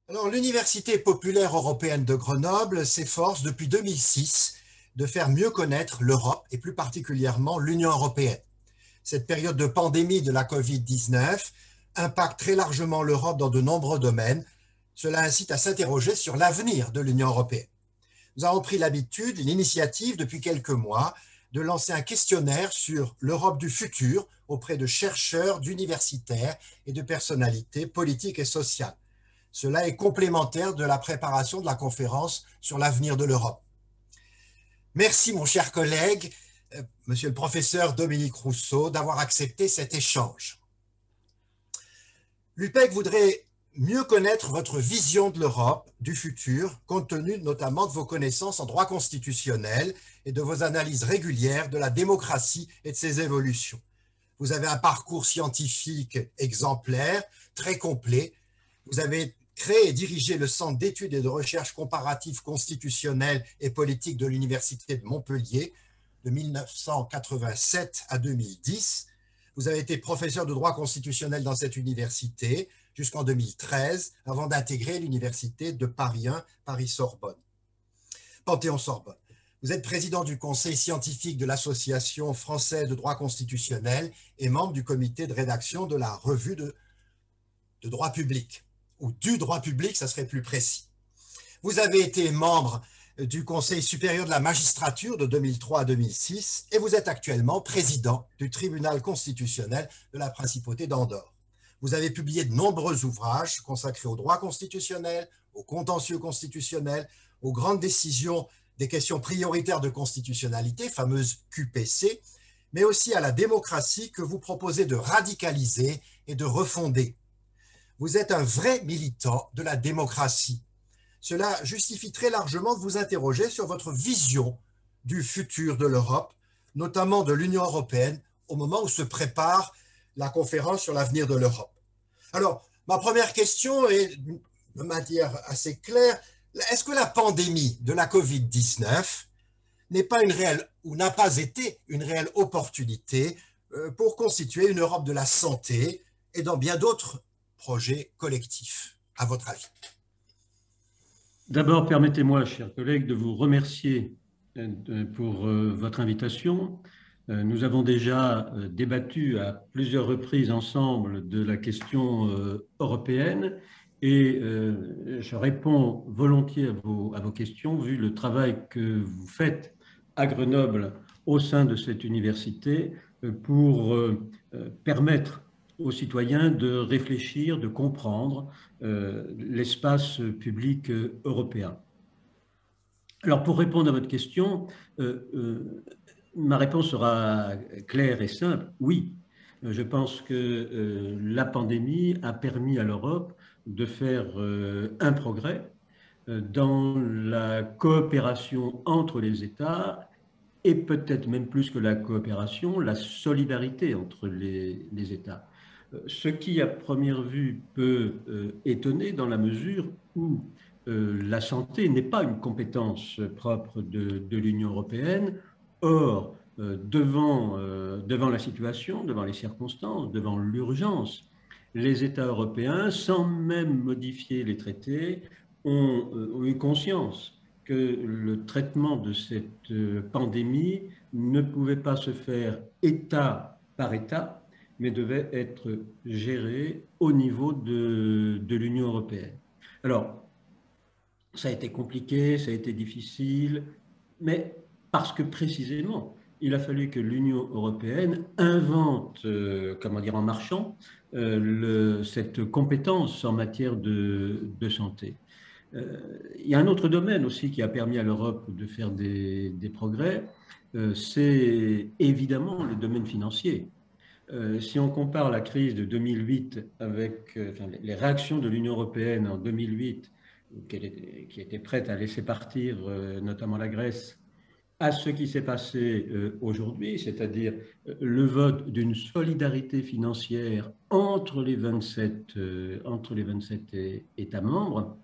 Alors, l'Université populaire européenne de Grenoble s'efforce depuis 2006 de faire mieux connaître l'Europe et plus particulièrement l'Union européenne. Cette période de pandémie de la Covid-19 impacte très largement l'Europe dans de nombreux domaines. Cela incite à s'interroger sur l'avenir de l'Union européenne. Nous avons pris l'habitude, l'initiative depuis quelques mois, de lancer un questionnaire sur l'Europe du futur auprès de chercheurs, d'universitaires et de personnalités politiques et sociales. Cela est complémentaire de la préparation de la conférence sur l'avenir de l'Europe. Merci, mon cher collègue, monsieur le professeur Dominique Rousseau, d'avoir accepté cet échange. L'UPEC voudrait mieux connaître votre vision de l'Europe du futur, compte tenu notamment de vos connaissances en droit constitutionnel et de vos analyses régulières de la démocratie et de ses évolutions. Vous avez un parcours scientifique exemplaire, très complet. Vous avez créé et dirigé le Centre d'études et de recherche comparative constitutionnelle et politique de l'Université de Montpellier de 1987 à 2010. Vous avez été professeur de droit constitutionnel dans cette université jusqu'en 2013, avant d'intégrer l'Université de Paris 1, Paris-Sorbonne, Panthéon-Sorbonne. Vous êtes président du conseil scientifique de l'Association française de droit constitutionnel et membre du comité de rédaction de la revue de droit public, ou du droit public, ça serait plus précis. Vous avez été membre du Conseil supérieur de la magistrature de 2003 à 2006 et vous êtes actuellement président du tribunal constitutionnel de la principauté d'Andorre. Vous avez publié de nombreux ouvrages consacrés au droit constitutionnel, au contentieux constitutionnel, aux grandes décisions des questions prioritaires de constitutionnalité, fameuses QPC, mais aussi à la démocratie que vous proposez de radicaliser et de refonder. Vous êtes un vrai militant de la démocratie. Cela justifie très largement de vous interroger sur votre vision du futur de l'Europe, notamment de l'Union européenne, au moment où se prépare la conférence sur l'avenir de l'Europe. Alors, ma première question est de manière assez claire. Est-ce que la pandémie de la Covid-19 n'est pas une réelle, ou n'a pas été une réelle opportunité pour constituer une Europe de la santé et dans bien d'autres projets collectifs, à votre avis? D'abord, permettez-moi, chers collègues, de vous remercier pour votre invitation. Nous avons déjà débattu à plusieurs reprises ensemble de la question européenne et je réponds volontiers à vos questions vu le travail que vous faites à Grenoble au sein de cette université pour permettre aux citoyens de réfléchir, de comprendre l'espace public européen. Alors, pour répondre à votre question, ma réponse sera claire et simple. Oui, je pense que la pandémie a permis à l'Europe de faire un progrès dans la coopération entre les États et peut-être même plus que la coopération, la solidarité entre les États. Ce qui, à première vue, peut étonner dans la mesure où la santé n'est pas une compétence propre de l'Union européenne. Or, devant la situation, devant les circonstances, devant l'urgence, les États européens, sans même modifier les traités, ont eu conscience que le traitement de cette pandémie ne pouvait pas se faire État par État, mais devait être géré au niveau de l'Union européenne. Alors, ça a été compliqué, ça a été difficile, mais parce que précisément, il a fallu que l'Union européenne invente, comment dire, en marchant, cette compétence en matière de santé. Il y a un autre domaine aussi qui a permis à l'Europe de faire des progrès, c'est évidemment le domaine financier. Si on compare la crise de 2008 avec enfin, les réactions de l'Union européenne en 2008, qui était prête à laisser partir notamment la Grèce, à ce qui s'est passé aujourd'hui, c'est-à-dire le vote d'une solidarité financière entre les 27 États membres,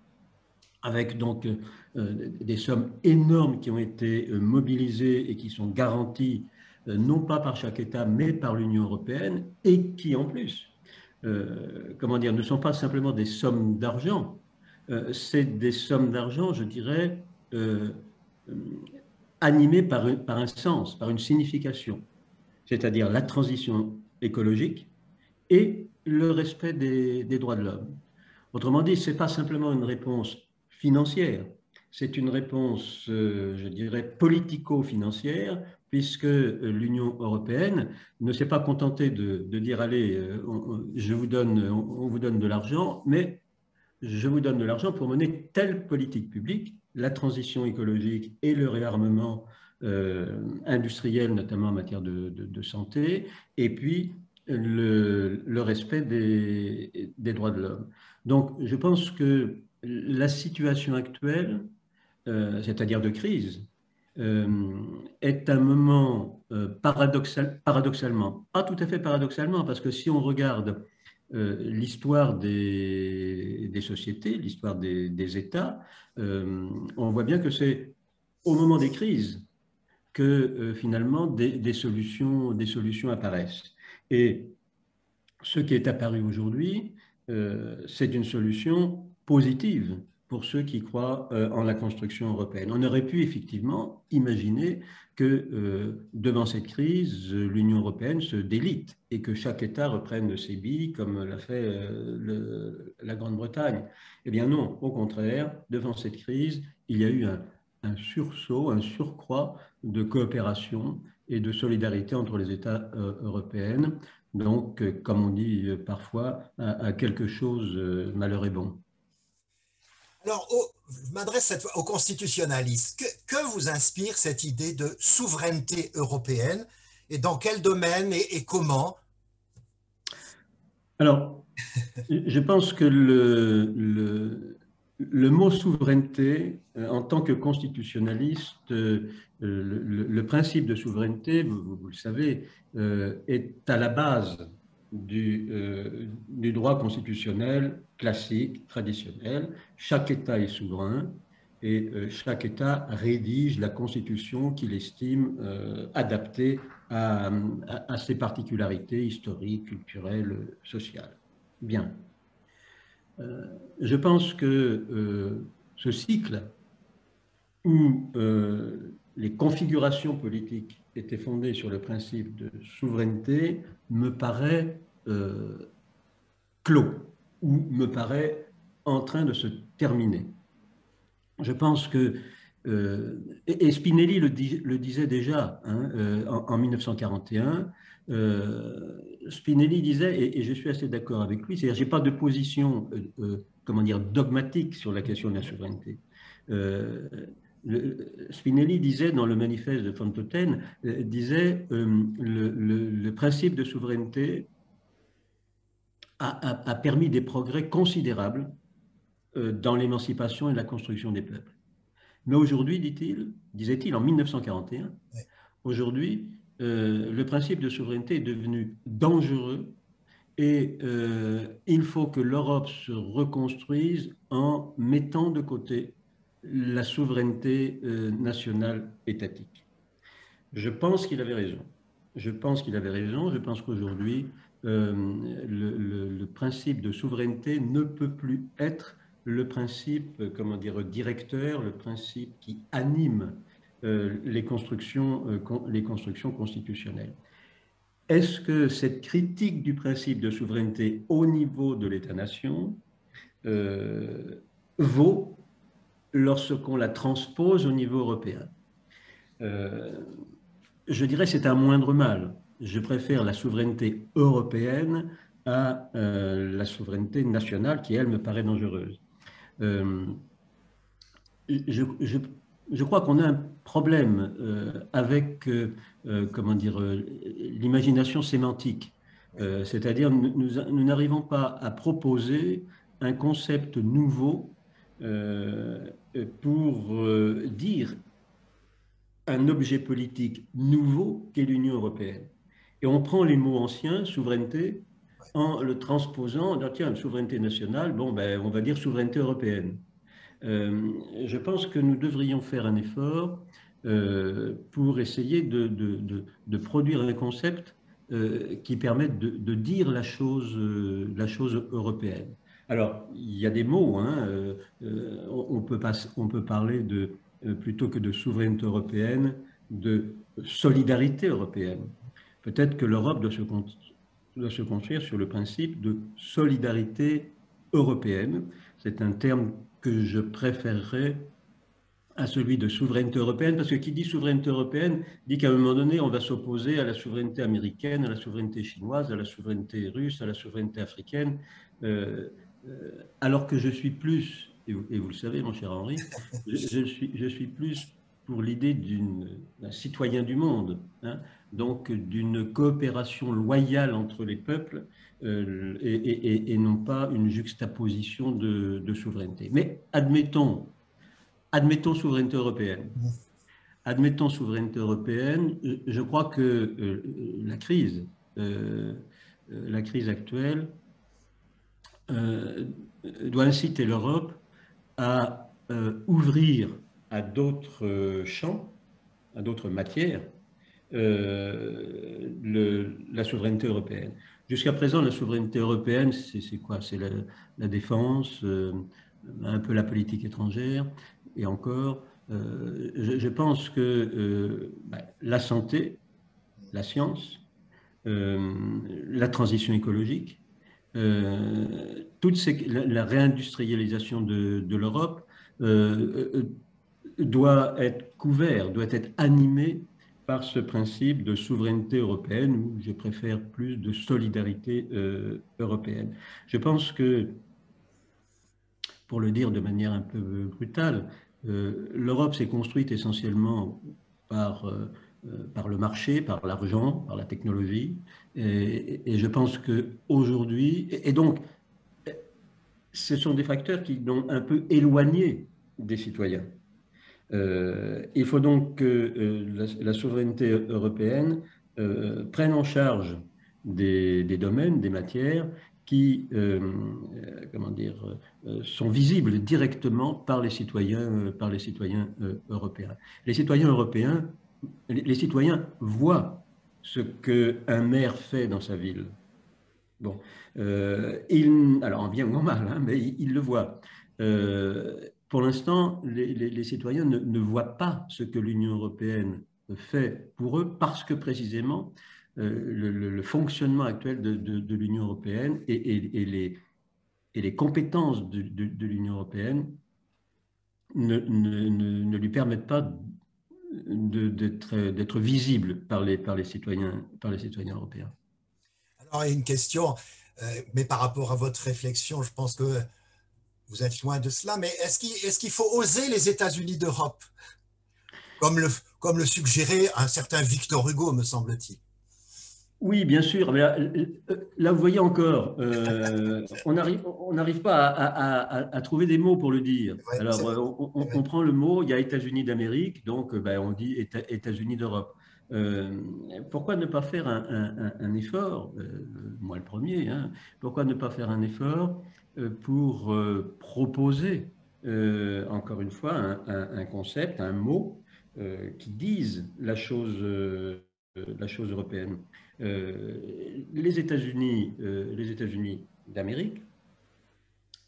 avec donc des sommes énormes qui ont été mobilisées et qui sont garanties non pas par chaque État, mais par l'Union européenne, et qui en plus, comment dire, ne sont pas simplement des sommes d'argent, c'est des sommes d'argent, je dirais, animées par un sens, par une signification, c'est-à-dire la transition écologique et le respect des droits de l'homme. Autrement dit, ce n'est pas simplement une réponse financière, c'est une réponse, je dirais, politico-financière, puisque l'Union européenne ne s'est pas contentée de dire, allez, on vous donne de l'argent, mais je vous donne de l'argent pour mener telle politique publique, la transition écologique et le réarmement industriel, notamment en matière de santé, et puis le respect des droits de l'homme. Donc, je pense que la situation actuelle, c'est-à-dire de crise, euh, est un moment paradoxalement, pas tout à fait paradoxalement, parce que si on regarde l'histoire des sociétés, l'histoire des États, on voit bien que c'est au moment des crises que finalement des solutions apparaissent. Et ce qui est apparu aujourd'hui, c'est une solution positive pour ceux qui croient en la construction européenne. On aurait pu effectivement imaginer que devant cette crise, l'Union européenne se délite et que chaque État reprenne ses billes comme l'a fait la Grande-Bretagne. Eh bien non, au contraire, devant cette crise, il y a eu un sursaut, un surcroît de coopération et de solidarité entre les États européens. Donc, comme on dit parfois, à quelque chose, malheur est bon. Alors, je m'adresse cette fois aux constitutionnalistes. Que vous inspire cette idée de souveraineté européenne et dans quel domaine et comment? Alors, je pense que le mot souveraineté, en tant que constitutionnaliste, le principe de souveraineté, vous le savez, est à la base du droit constitutionnel classique, traditionnel. Chaque État est souverain et chaque État rédige la constitution qu'il estime adaptée à ses particularités historiques, culturelles, sociales. Bien. Je pense que ce cycle où les configurations politiques étaient fondées sur le principe de souveraineté me paraît clos ou me paraît en train de se terminer. Je pense que, et Spinelli le disait déjà hein, en 1941, Spinelli disait, et je suis assez d'accord avec lui, c'est-à-dire je n'ai pas de position comment dire, dogmatique sur la question de la souveraineté. Spinelli disait dans le manifeste de Fontaine, disait le principe de souveraineté a permis des progrès considérables dans l'émancipation et la construction des peuples. Mais aujourd'hui, disait-il en 1941, aujourd'hui, le principe de souveraineté est devenu dangereux et il faut que l'Europe se reconstruise en mettant de côté la souveraineté nationale étatique. Je pense qu'il avait raison. Je pense qu'il avait raison. Je pense qu'aujourd'hui, le principe de souveraineté ne peut plus être le principe, comment dire, directeur, le principe qui anime les constructions constitutionnelles. Est-ce que cette critique du principe de souveraineté au niveau de l'État-nation vaut lorsqu'on la transpose au niveau européen? Je dirais que c'est un moindre mal. Je préfère la souveraineté européenne à la souveraineté nationale qui, elle, me paraît dangereuse. Je crois qu'on a un problème avec comment dire, l'imagination sémantique. C'est-à-dire, nous n'arrivons pas à proposer un concept nouveau pour dire un objet politique nouveau qu'est l'Union européenne. Et on prend les mots anciens, souveraineté, en le transposant, on dit, tiens, une souveraineté nationale, bon, ben, on va dire souveraineté européenne. Je pense que nous devrions faire un effort pour essayer de produire un concept qui permette de dire la chose européenne. Alors, il y a des mots, hein, on peut parler de, plutôt que de souveraineté européenne, de solidarité européenne. Peut-être que l'Europe doit se construire sur le principe de solidarité européenne. C'est un terme que je préférerais à celui de souveraineté européenne, parce que qui dit souveraineté européenne dit qu'à un moment donné, on va s'opposer à la souveraineté américaine, à la souveraineté chinoise, à la souveraineté russe, à la souveraineté africaine, alors que je suis plus, et vous le savez, mon cher Henri, je suis plus pour l'idée d'un citoyen du monde, hein, donc d'une coopération loyale entre les peuples et non pas une juxtaposition de souveraineté. Mais admettons souveraineté européenne. Admettons souveraineté européenne, je crois que la crise actuelle doit inciter l'Europe à ouvrir à d'autres champs, à d'autres matières, la souveraineté européenne. Jusqu'à présent, la souveraineté européenne, c'est quoi? C'est la défense, un peu la politique étrangère, et encore, je pense que la santé, la science, la transition écologique, la réindustrialisation de l'Europe doit être couvert, doit être animé par ce principe de souveraineté européenne, ou je préfère plus de solidarité européenne. Je pense que, pour le dire de manière un peu brutale, l'Europe s'est construite essentiellement par le marché, par l'argent, par la technologie. Et je pense qu'aujourd'hui, et donc, ce sont des facteurs qui l'ont un peu éloigné des citoyens. Il faut donc que la souveraineté européenne prenne en charge des domaines, des matières qui comment dire, sont visibles directement par les citoyens européens. Les citoyens européens, les citoyens voient ce qu'un maire fait dans sa ville. Bon, alors en bien ou en mal, hein, mais ils le voient. Pour l'instant, les citoyens ne voient pas ce que l'Union européenne fait pour eux parce que précisément le fonctionnement actuel de l'Union européenne et les compétences de l'Union européenne ne lui permettent pas d'être visible par les citoyens européens. Alors, il y a une question, mais par rapport à votre réflexion, je pense que vous êtes loin de cela, mais est-ce qu'il faut oser les États-Unis d'Europe, comme le suggérait un certain Victor Hugo, me semble-t-il? Oui, bien sûr. Mais là, vous voyez encore, on n'arrive pas à trouver des mots pour le dire. Ouais, Alors, on prend le mot, il y a États-Unis d'Amérique, donc on dit États-Unis d'Europe. Pourquoi ne pas faire un effort, moi le premier, hein, pourquoi ne pas faire un effort pour proposer, encore une fois, un concept, un mot qui dise la chose européenne. Les États-Unis d'Amérique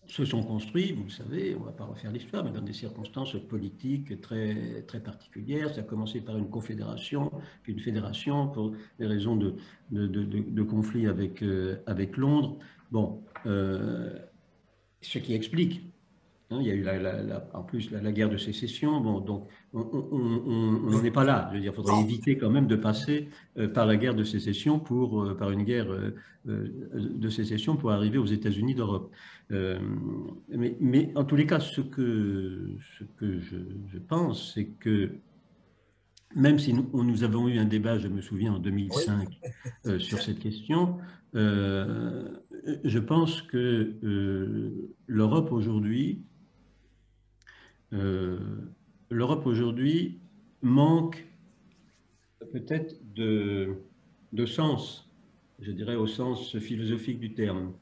se sont construits, vous le savez, on ne va pas refaire l'histoire, mais dans des circonstances politiques très, très particulières. Ça a commencé par une confédération, puis une fédération pour des raisons de conflit avec Londres. Bon, ce qui explique. Il y a eu en plus la guerre de sécession. Bon, donc, on n'en est pas là. Je veux dire, il faudrait éviter quand même de passer par la guerre de sécession par une guerre de sécession pour arriver aux États-Unis d'Europe. Mais en tous les cas, ce que je pense, c'est que même si nous avons eu un débat, je me souviens, en 2005 sur cette question, je pense que l'Europe aujourd'hui manque peut-être de sens, je dirais au sens philosophique du terme.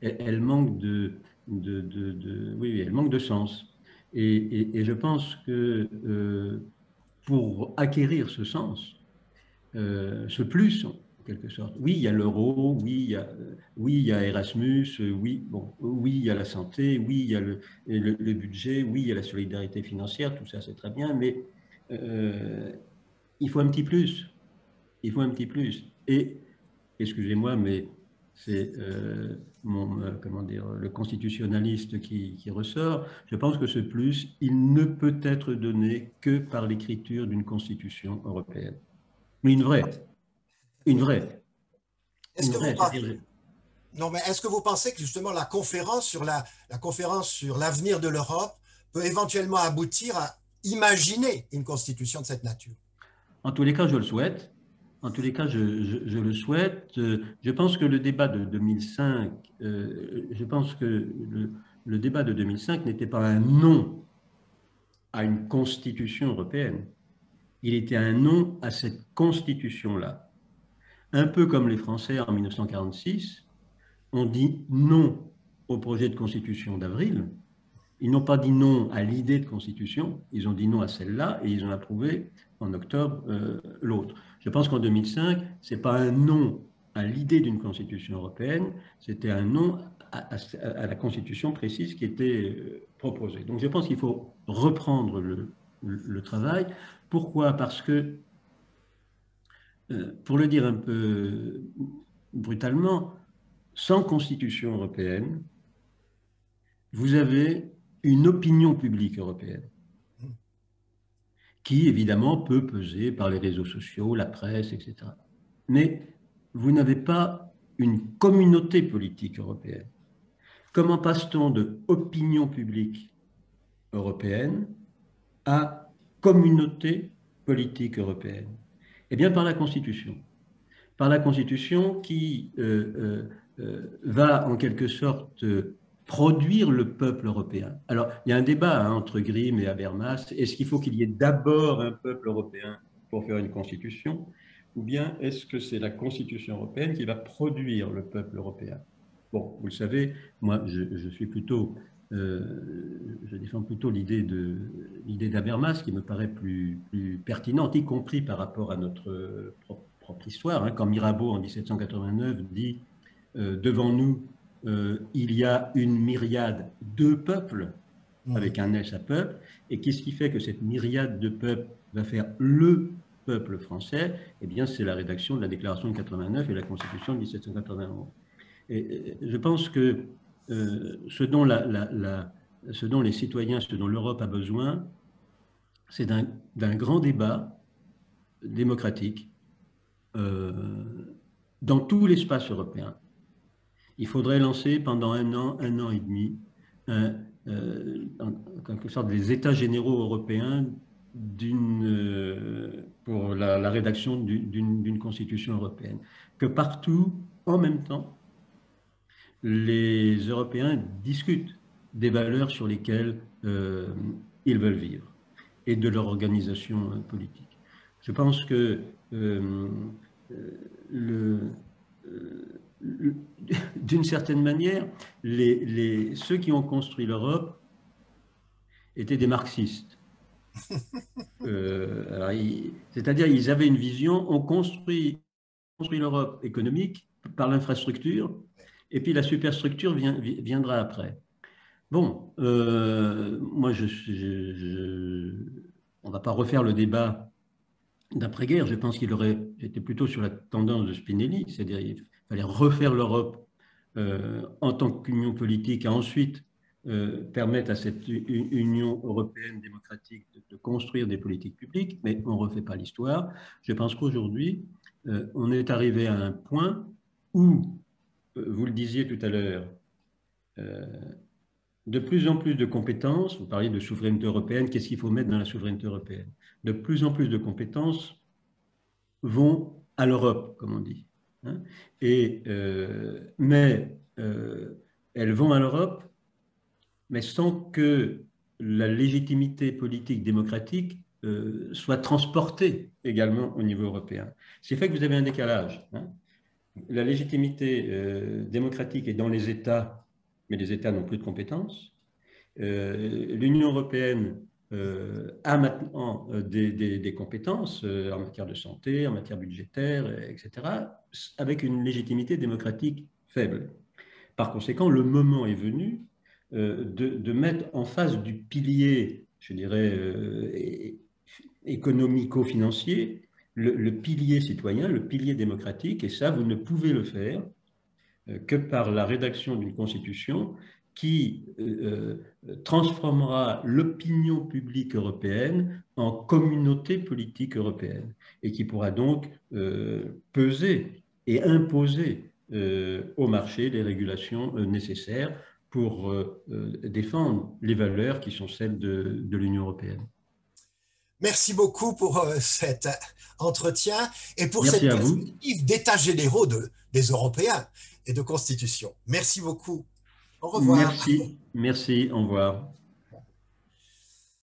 Elle manque oui, elle manque de sens. Et je pense que pour acquérir ce sens, ce plus, quelque sorte. Oui, il y a l'euro, oui, il y a Erasmus, oui, bon, oui, il y a la santé, oui, il y a le budget, oui, il y a la solidarité financière, tout ça c'est très bien, mais il faut un petit plus. Il faut un petit plus. Et, excusez-moi, mais c'est comment dire, le constitutionnaliste qui ressort. Je pense que ce plus, il ne peut être donné que par l'écriture d'une constitution européenne. Mais une vraie, une vraie, Est-ce une que vous vraie. pensez, C'est-à-dire, non, mais est-ce que vous pensez que justement la conférence sur la conférence sur l'avenir de l'Europe peut éventuellement aboutir à imaginer une constitution de cette nature? en tous les cas, je le souhaite. En tous les cas, je le souhaite. Je pense que le débat de 2005, je pense que le débat de 2005 n'était pas un non à une constitution européenne. Il était un non à cette constitution-là. Un peu comme les Français en 1946 ont dit non au projet de constitution d'avril. Ils n'ont pas dit non à l'idée de constitution, ils ont dit non à celle-là et ils ont approuvé en octobre l'autre. Je pense qu'en 2005, ce n'est pas un non à l'idée d'une constitution européenne, c'était un non à la constitution précise qui était proposée. Donc je pense qu'il faut reprendre le travail. Pourquoi? Parce que, pour le dire un peu brutalement, sans constitution européenne, vous avez une opinion publique européenne qui, évidemment, peut peser par les réseaux sociaux, la presse, etc. Mais vous n'avez pas une communauté politique européenne. Comment passe-t-on de opinion publique européenne à communauté politique européenne? Eh bien, par la Constitution. Par la Constitution qui va, en quelque sorte, produire le peuple européen. Alors, il y a un débat entre Grimm et Habermas. Est-ce qu'il faut qu'il y ait d'abord un peuple européen pour faire une constitution, ou bien est-ce que c'est la constitution européenne qui va produire le peuple européen? Bon, vous le savez, moi, je suis plutôt, je défends plutôt l'idée d'Habermas qui me paraît plus pertinente, y compris par rapport à notre propre histoire. Hein, quand Mirabeau, en 1789, dit devant nous, il y a une myriade de peuples, avec un S à peuple, et qu'est-ce qui fait que cette myriade de peuples va faire le peuple français? Eh bien, c'est la rédaction de la Déclaration de 89 et la Constitution de 1791. Et je pense que ce dont les citoyens, ce dont l'Europe a besoin, c'est d'un grand débat démocratique dans tout l'espace européen. Il faudrait lancer pendant un an et demi, en quelque sorte, des états généraux européens pour la rédaction d'une constitution européenne. Que partout, en même temps, les Européens discutent des valeurs sur lesquelles ils veulent vivre et de leur organisation politique. Je pense que d'une certaine manière, ceux qui ont construit l'Europe étaient des marxistes. C'est-à-dire ils avaient une vision, on construit l'Europe économique par l'infrastructure, et puis la superstructure viendra après. Bon, moi, on ne va pas refaire le débat d'après-guerre. Je pense j'étais plutôt sur la tendance de Spinelli, c'est-à-dire il fallait refaire l'Europe en tant qu'union politique et ensuite permettre à cette Union européenne démocratique de construire des politiques publiques, mais on ne refait pas l'histoire. Je pense qu'aujourd'hui, on est arrivé à un point où, vous le disiez tout à l'heure, de plus en plus de compétences, vous parliez de souveraineté européenne, qu'est-ce qu'il faut mettre dans la souveraineté européenne? De plus en plus de compétences vont à l'Europe, comme on dit. Hein, mais elles vont à l'Europe, mais sans que la légitimité politique démocratique soit transportée également au niveau européen. Ce qui fait que vous avez un décalage. Hein. La légitimité démocratique est dans les États, mais les États n'ont plus de compétences. L'Union européenne a maintenant des compétences en matière de santé, en matière budgétaire, etc., avec une légitimité démocratique faible. Par conséquent, le moment est venu de mettre en face du pilier, je dirais, économico-financier, le pilier citoyen, le pilier démocratique, et ça, vous ne pouvez le faire que par la rédaction d'une constitution qui transformera l'opinion publique européenne en communauté politique européenne et qui pourra donc peser et imposer au marché les régulations nécessaires pour défendre les valeurs qui sont celles de l'Union européenne. Merci beaucoup pour cet entretien et pour Merci cette à vous. perspective d'états généraux des Européens et de constitution. Merci beaucoup. Au revoir. Merci, merci, au revoir.